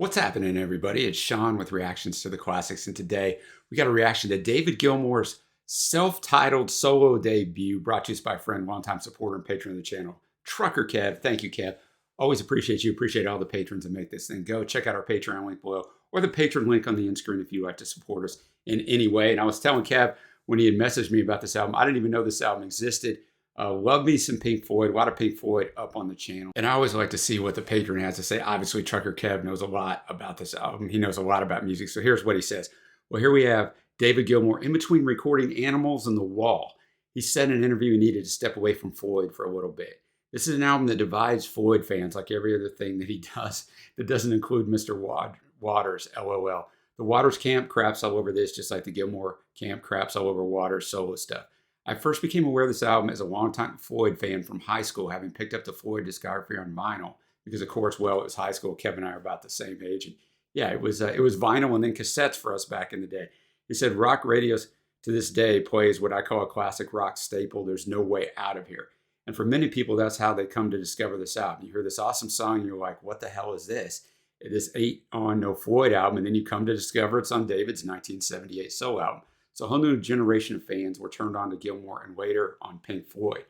What's happening, everybody? It's Sean with Reactions to the Classics, and today we got a reaction to David Gilmour's self-titled solo debut, brought to us by a friend, longtime supporter and patron of the channel, Trucker Kev. Thank you, Kev. Always appreciate you. Appreciate all the patrons that make this thing go. Check out our Patreon link below, or the patron link on the end screen if you'd like to support us in any way. And I was telling Kev when he had messaged me about this album, I didn't even know this album existed. Love me some Pink Floyd, a lot of Pink Floyd up on the channel. And I always like to see what the patron has to say. Obviously, Trucker Kev knows a lot about this album. He knows a lot about music. So here's what he says. Well, here we have David Gilmour in between recording Animals and The Wall. He said in an interview he needed to step away from Floyd for a little bit. This is an album that divides Floyd fans like every other thing that he does that doesn't include Mr. Waters, LOL. The Waters camp craps all over this, just like the Gilmour camp craps all over Waters' solo stuff. I first became aware of this album as a longtime Floyd fan from high school, having picked up the Floyd discography on vinyl. Because, of course, well, it was high school. Kevin and I are about the same age. And yeah, it was vinyl and then cassettes for us back in the day. He said rock radios to this day plays what I call a classic rock staple. There's no way out of here. And for many people, that's how they come to discover this album. You hear this awesome song and you're like, what the hell is this? This ain't on no Floyd album. And then you come to discover it's on David's 1978 solo album. So a whole new generation of fans were turned on to Gilmour and later on Pink Floyd.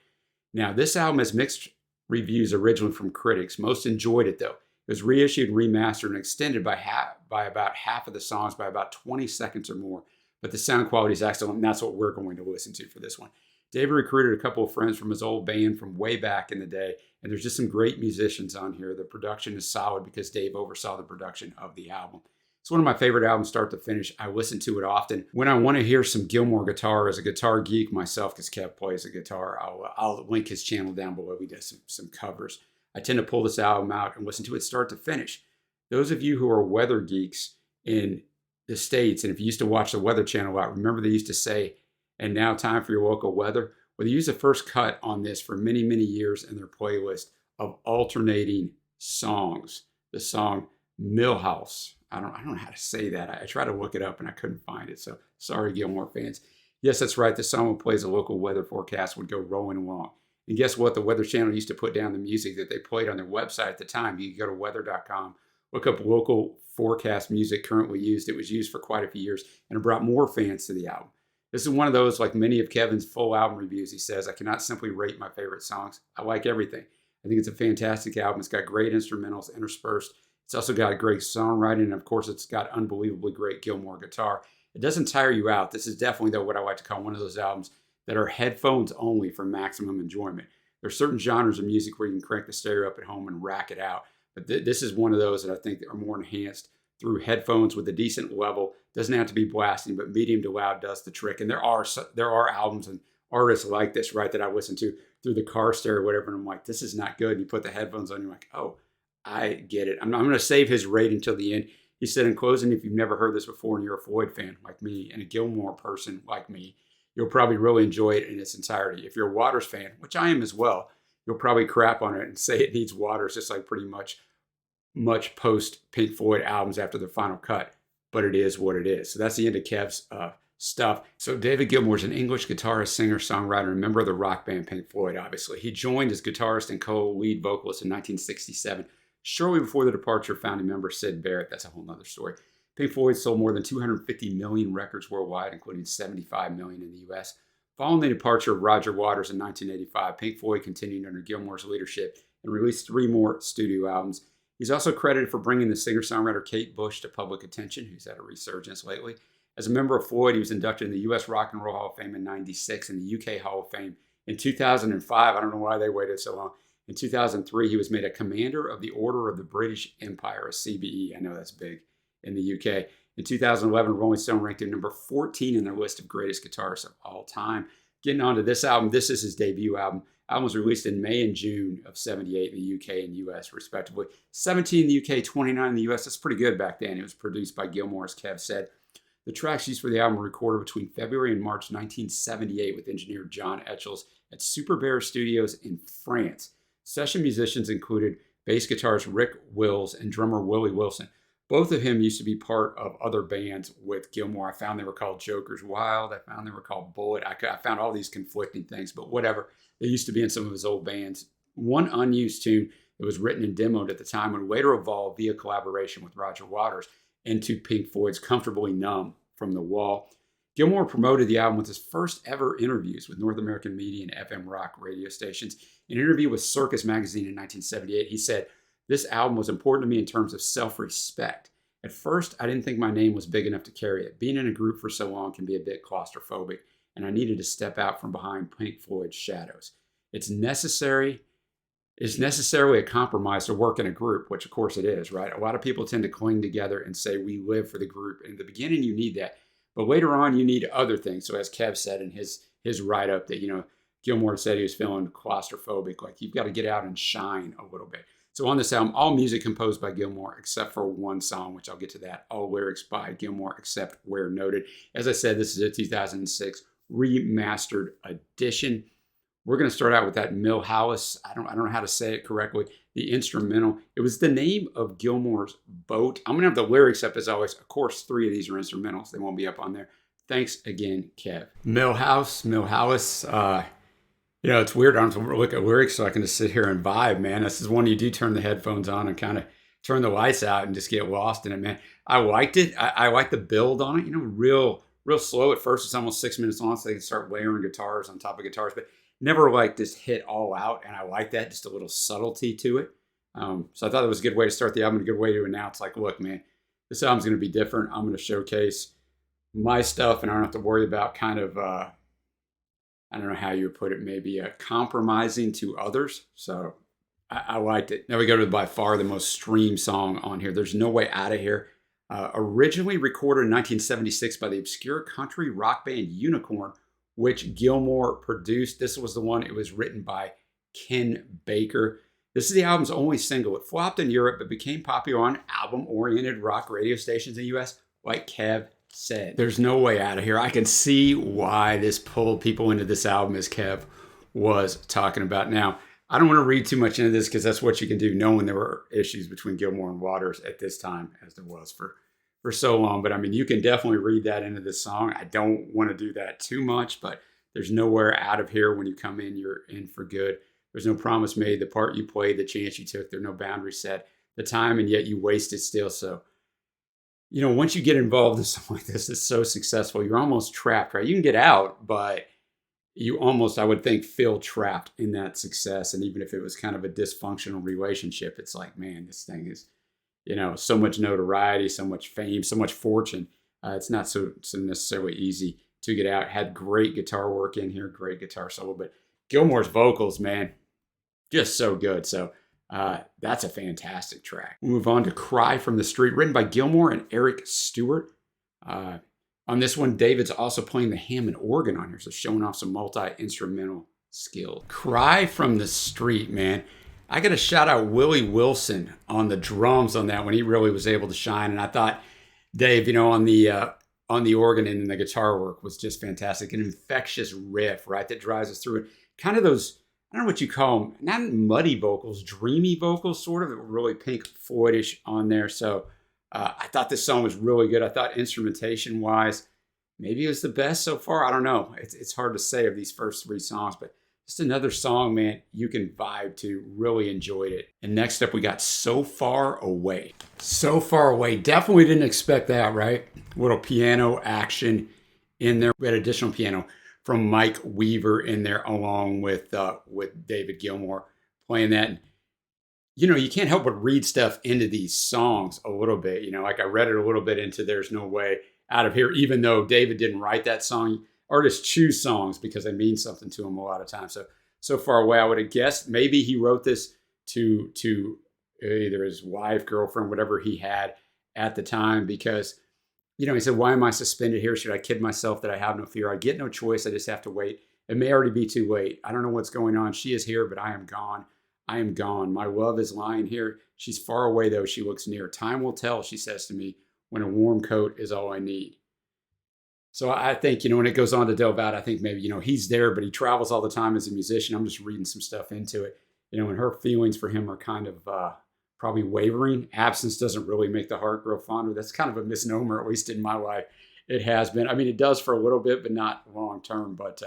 Now, this album has mixed reviews originally from critics. Most enjoyed it, though. It was reissued, remastered, and extended by about half of the songs by about 20 seconds or more. But the sound quality is excellent, and that's what we're going to listen to for this one. David recruited a couple of friends from his old band from way back in the day, and there's just some great musicians on here. The production is solid because Dave oversaw the production of the album. It's one of my favorite albums, start to finish. I listen to it often. When I want to hear some Gilmour guitar, as a guitar geek myself, because Kev plays the guitar, I'll link his channel down below. He does some covers. I tend to pull this album out and listen to it start to finish. Those of you who are weather geeks in the States, and if you used to watch the Weather Channel a lot, remember they used to say, and now time for your local weather? Well, they used the first cut on this for many, many years in their playlist of alternating songs. The song Millhouse. I don't know how to say that. I tried to look it up and I couldn't find it. So sorry, Gilmour fans. Yes, that's right. The song that plays a local weather forecast would go rolling along. And guess what? The Weather Channel used to put down the music that they played on their website at the time. You could go to weather.com, look up local forecast music currently used. It was used for quite a few years and it brought more fans to the album. This is one of those, like many of Kevin's full album reviews, he says, I cannot simply rate my favorite songs. I like everything. I think it's a fantastic album. It's got great instrumentals interspersed. It's also got great songwriting, and of course, it's got unbelievably great Gilmour guitar. It doesn't tire you out. This is definitely, though, what I like to call one of those albums that are headphones only for maximum enjoyment. There are certain genres of music where you can crank the stereo up at home and rack it out, but this is one of those that I think are more enhanced through headphones with a decent level. Doesn't have to be blasting, but medium to loud does the trick. And there are albums and artists like this, right, that I listen to through the car stereo or whatever, and I'm like, this is not good. And you put the headphones on, you're like, oh, I get it. I'm going to save his rating till the end. He said in closing, if you've never heard this before and you're a Floyd fan like me and a Gilmour person like me, you'll probably really enjoy it in its entirety. If you're a Waters fan, which I am as well, you'll probably crap on it and say it needs Waters, just like pretty much post Pink Floyd albums after the final cut. But it is what it is. So that's the end of Kev's stuff. So David Gilmour is an English guitarist, singer, songwriter, and member of the rock band Pink Floyd, obviously. He joined as guitarist and co-lead vocalist in 1967. Shortly before the departure of founding member Syd Barrett. That's a whole nother story. Pink Floyd sold more than 250 million records worldwide, including 75 million in the U.S. Following the departure of Roger Waters in 1985, Pink Floyd continued under Gilmour's leadership and released 3 more studio albums. He's also credited for bringing the singer-songwriter Kate Bush to public attention, who's had a resurgence lately. As a member of Floyd, he was inducted in the U.S. Rock and Roll Hall of Fame in '96 and the U.K. Hall of Fame in 2005. I don't know why they waited so long. In 2003, he was made a Commander of the Order of the British Empire, a CBE. I know that's big in the UK. In 2011, Rolling Stone ranked him number 14 in their list of greatest guitarists of all time. Getting on to this album, this is his debut album. The album was released in May and June of '78 in the UK and US, respectively. 17 in the UK, 29 in the US. That's pretty good back then. It was produced by Gilmour, as Kev said. The tracks used for the album were recorded between February and March 1978 with engineer John Etchells at Super Bear Studios in France. Session musicians included bass guitarist Rick Wills and drummer Willie Wilson. Both of them used to be part of other bands with Gilmour. I found they were called Joker's Wild. I found they were called Bullet. I found all these conflicting things, but whatever. They used to be in some of his old bands. One unused tune It was written and demoed at the time and later evolved via collaboration with Roger Waters into Pink Floyd's Comfortably Numb from The Wall. Gilmour promoted the album with his first ever interviews with North American media and FM rock radio stations. In an interview with Circus magazine in 1978, he said, "This album was important to me in terms of self-respect. At first, I didn't think my name was big enough to carry it. Being in a group for so long can be a bit claustrophobic, and I needed to step out from behind Pink Floyd's shadows. It's necessarily a compromise to work in a group," which of course it is, right? A lot of people tend to cling together and say, we live for the group. In the beginning, you need that. But later on, you need other things. So as Kev said in his write-up that, Gilmour said he was feeling claustrophobic, like you've got to get out and shine a little bit. So on this album, all music composed by Gilmour except for one song, which I'll get to that. All lyrics by Gilmour except where noted. As I said, this is a 2006 remastered edition. We're going to start out with that Millhouse. I don't know how to say it correctly. The instrumental. It was the name of Gilmour's boat. I'm going to have the lyrics up as always. Of course, 3 of these are instrumentals. They won't be up on there. Thanks again, Kev. Millhouse. It's weird. I don't have to look at lyrics so I can just sit here and vibe, man. This is one you do turn the headphones on and kind of turn the lights out and just get lost in it, man. I liked it. I like the build on it. Real slow at first. It's almost 6 minutes long, so they can start layering guitars on top of guitars, but never like just hit all out, and I like that, just a little subtlety to it. So I thought it was a good way to start the album, a good way to announce, like, look, man, this album's going to be different. I'm going to showcase my stuff, and I don't have to worry about kind of, I don't know how you would put it, maybe compromising to others. So I liked it. Now we go to by far the most streamed song on here. There's No Way Out of Here. Originally recorded in 1976 by the obscure country rock band Unicorn, which Gilmour produced. This was the one. It was written by Ken Baker. This is the album's only single. It flopped in Europe, but became popular on album-oriented rock radio stations in the U.S., like Kev said. There's no way out of here. I can see why this pulled people into this album, as Kev was talking about. Now, I don't want to read too much into this because that's what you can do, knowing there were issues between Gilmour and Waters at this time, as there was for so long. But I mean, you can definitely read that into this song. I don't want to do that too much, but there's nowhere out of here. When you come in, you're in for good. There's no promise made. The part you played, the chance you took, there are no boundaries set. The time, and yet you wasted still. So, once you get involved in something like this, it's so successful. You're almost trapped, right? You can get out, but you almost, I would think, feel trapped in that success. And even if it was kind of a dysfunctional relationship, it's like, man, this thing is, so much notoriety, so much fame, so much fortune. It's not so necessarily easy to get out. Had great guitar work in here, great guitar solo, but Gilmour's vocals, man, just so good. So that's a fantastic track. We'll move on to Cry from the Street, written by Gilmour and Eric Stewart. On this one, David's also playing the Hammond organ on here, so showing off some multi-instrumental skill. Cry from the Street, man. I got to shout out Willie Wilson on the drums on that one. He really was able to shine. And I thought Dave, on the organ and the guitar work was just fantastic. An infectious riff, right, that drives us through it. Kind of those, I don't know what you call them, not muddy vocals, dreamy vocals, sort of, that were really Pink Floydish on there. So I thought this song was really good. I thought instrumentation-wise, maybe it was the best so far. I don't know. It's hard to say of these first 3 songs, but just another song, man, you can vibe to. Really enjoyed it. And next up, we got So Far Away. So Far Away. Definitely didn't expect that, right? A little piano action in there. We had additional piano from Mike Weaver in there, along with David Gilmour playing that. And, you can't help but read stuff into these songs a little bit. Like I read it a little bit into There's No Way Out of Here, even though David didn't write that song. Artists choose songs because they mean something to them a lot of times. So Far Away, I would have guessed maybe he wrote this to either his wife, girlfriend, whatever he had at the time, because, he said, why am I suspended here? Should I kid myself that I have no fear? I get no choice. I just have to wait. It may already be too late. I don't know what's going on. She is here, but I am gone. I am gone. My love is lying here. She's far away, though. She looks near. Time will tell, she says to me, when a warm coat is all I need. So I think, when it goes on to delve out, I think maybe, he's there, but he travels all the time as a musician. I'm just reading some stuff into it, and her feelings for him are kind of probably wavering. Absence doesn't really make the heart grow fonder. That's kind of a misnomer, at least in my life. It has been. I mean, it does for a little bit, but not long term. But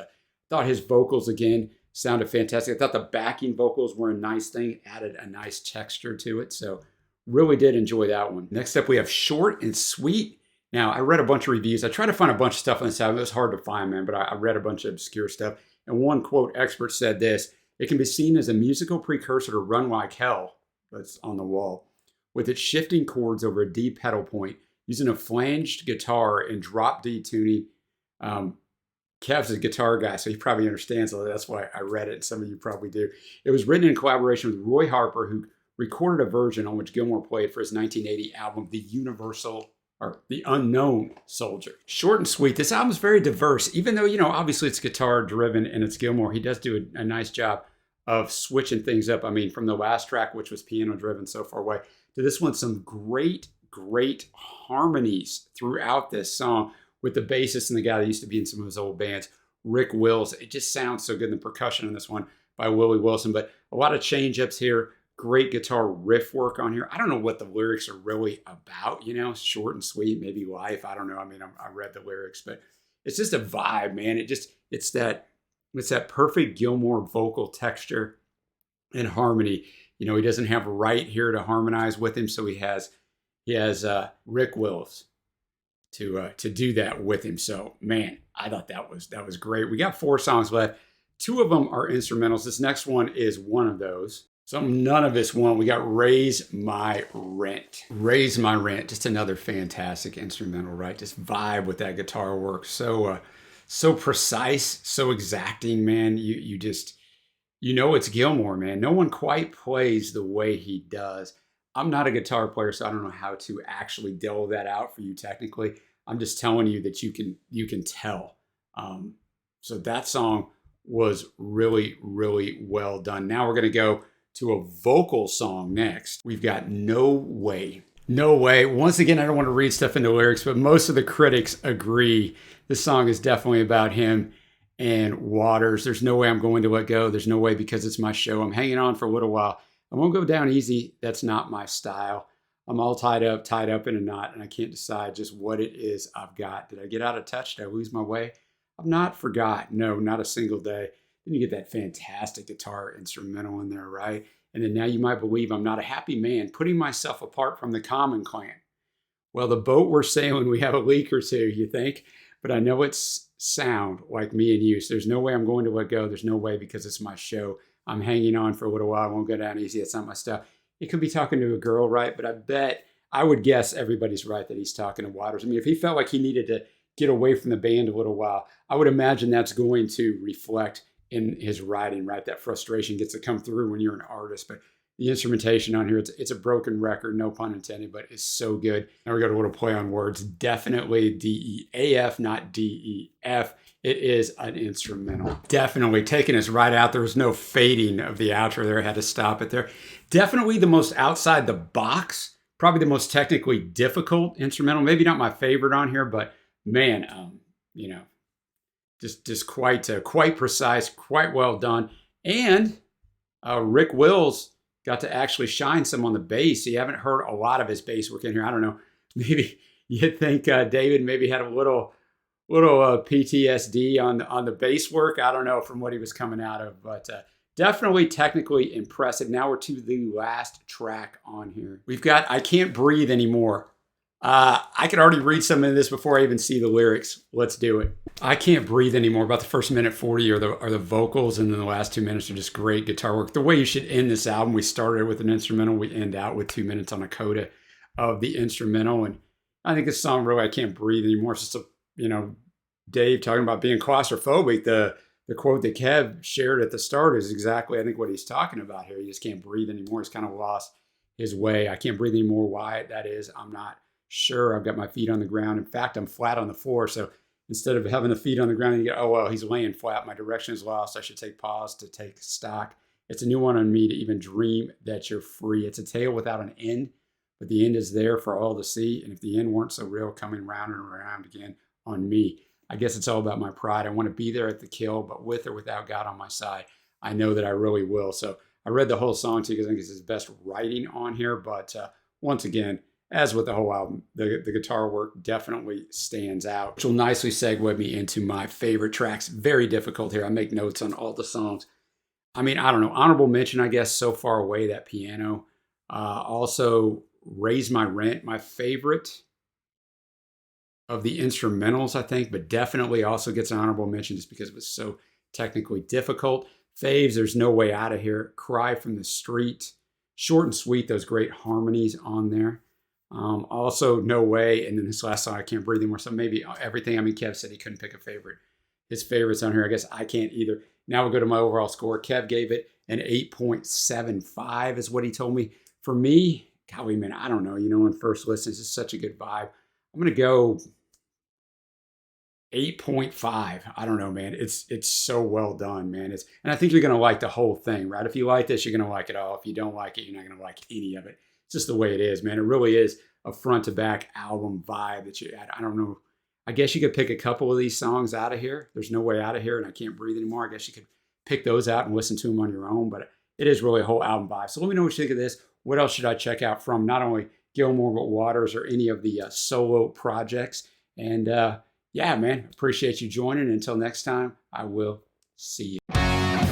thought his vocals, again, sounded fantastic. I thought the backing vocals were a nice thing, added a nice texture to it. So really did enjoy that one. Next up, we have Short and Sweet. Now, I read a bunch of reviews. I tried to find a bunch of stuff on this album. It was hard to find, man, but I read a bunch of obscure stuff. And one quote expert said this: "It can be seen as a musical precursor to Run Like Hell," that's on the wall, "with its shifting chords over a D pedal point, using a flanged guitar and drop D tuning." Kev's a guitar guy, so he probably understands all that. That's why I read it, and some of you probably do. It was written in collaboration with Roy Harper, who recorded a version on which Gilmour played for his 1980 album, The Unknown Soldier. Short and sweet. This album is very diverse, even though, obviously it's guitar driven and it's Gilmour. He does do a nice job of switching things up. I mean, from the last track, which was piano driven, So Far Away, to this one, some great harmonies throughout this song with the bassist and the guy that used to be in some of his old bands, Rick Wills. It just sounds so good. And the percussion on this one by Willie Wilson, but a lot of change ups here. Great guitar riff work on here. I don't know what the lyrics are really about, short and sweet, maybe life. I don't know. I mean, I read the lyrics, but it's just a vibe, man. It's that perfect Gilmour vocal texture and harmony. He doesn't have Wright here to harmonize with him, so he has Rick Wills to do that with him. So, man, I thought that was great. We got 4 songs left. 2 of them are instrumentals. This next one is one of those. Something none of us want. We got Raise My Rent. Raise My Rent, just another fantastic instrumental, right? Just vibe with that guitar work. So precise, so exacting, man. You just, it's Gilmour, man. No one quite plays the way he does. I'm not a guitar player, so I don't know how to actually delve that out for you technically. I'm just telling you that you can tell. So that song was really, really well done. Now we're going to go to a vocal song next. We've got No Way. No Way. Once again, I don't want to read stuff into lyrics, but most of the critics agree this song is definitely about him and Waters. There's no way I'm going to let go. There's no way because it's my show. I'm hanging on for a little while. I won't go down easy. That's not my style. I'm all tied up in a knot, and I can't decide just what it is I've got. Did I get out of touch? Did I lose my way? I've not forgot. No, not a single day. Then you get that fantastic guitar instrumental in there, right? And then now you might believe I'm not a happy man, putting myself apart from the common clan. Well, the boat we're sailing, we have a leak or two, you think? But I know it's sound like me and you. So there's no way I'm going to let go. There's no way because it's my show. I'm hanging on for a little while. I won't go down easy. It's not my stuff. He could be talking to a girl, right? But I would guess everybody's right that he's talking to Waters. I mean, if he felt like he needed to get away from the band a little while, I would imagine that's going to reflect in his writing, right? That frustration gets to come through when you're an artist. But the instrumentation on here, it's a broken record, no pun intended, but it's so good. Now we got a little play on words. Definitely D-E-A-F, not D-E-F. It is an instrumental. Definitely taking us right out. There was no fading of the outro there. I had to stop it there. Definitely the most outside the box, probably the most technically difficult instrumental. Maybe not my favorite on here, but man, just quite precise, quite well done. And Rick Wills got to actually shine some on the bass. You haven't heard a lot of his bass work in here. I don't know. Maybe you'd think David maybe had a little PTSD on the bass work. I don't know from what he was coming out of, but definitely technically impressive. Now we're to the last track on here. We've got I Can't Breathe Anymore. I could already read some of this before I even see the lyrics. Let's do it. I Can't Breathe Anymore. About the first minute 40 are the vocals, and then the last 2 minutes are just great guitar work. The way you should end this album, we started with an instrumental, we end out with 2 minutes on a coda of the instrumental. And I think this song really, I Can't Breathe Anymore. It's just Dave talking about being claustrophobic. The quote that Kev shared at the start is exactly, I think, what he's talking about here. He just can't breathe anymore. He's kind of lost his way. I can't breathe anymore. Why that is, I'm not sure. I've got my feet on the ground. In fact, I'm flat on the floor. So instead of having the feet on the ground, you go, oh, well, he's laying flat. My direction is lost. I should take pause to take stock. It's a new one on me to even dream that you're free. It's a tale without an end, but the end is there for all to see. And if the end weren't so real, coming round and around again on me. I guess it's all about my pride. I want to be there at the kill, but with or without God on my side, I know that I really will. So I read the whole song too because I think it's his best writing on here. But once again, as with the whole album, the guitar work definitely stands out, which will nicely segue me into my favorite tracks. Very difficult here. I make notes on all the songs I mean, I don't know. Honorable mention, I guess, So Far Away, that piano. Also, Raise My Rent, my favorite of the instrumentals, I think, but definitely also gets an honorable mention just because it was so technically difficult. Faves, There's No Way Out of Here, Cry from the Street, short and sweet, those great harmonies on there. Also, No Way, and then this last song, I Can't Breathe Anymore. So maybe everything. I mean, Kev said he couldn't pick a favorite. His favorites on here, I guess I can't either. Now we'll go to my overall score. Kev gave it an 8.75 is what he told me. For me, golly, man, I don't know. You know, on first listen, it's just such a good vibe. I'm going to go 8.5. I don't know, man. It's so well done, man. And I think you're going to like the whole thing, right? If you like this, you're going to like it all. If you don't like it, you're not going to like any of it. It's just the way it is, man. It really is a front to back album vibe that you add. I don't know. I guess you could pick a couple of these songs out of here. There's No Way Out of Here and I Can't Breathe Anymore. I guess you could pick those out and listen to them on your own, but it is really a whole album vibe. So let me know what you think of this. What else should I check out from not only Gilmour, but Waters or any of the solo projects? And yeah, man, appreciate you joining. Until next time, I will see you.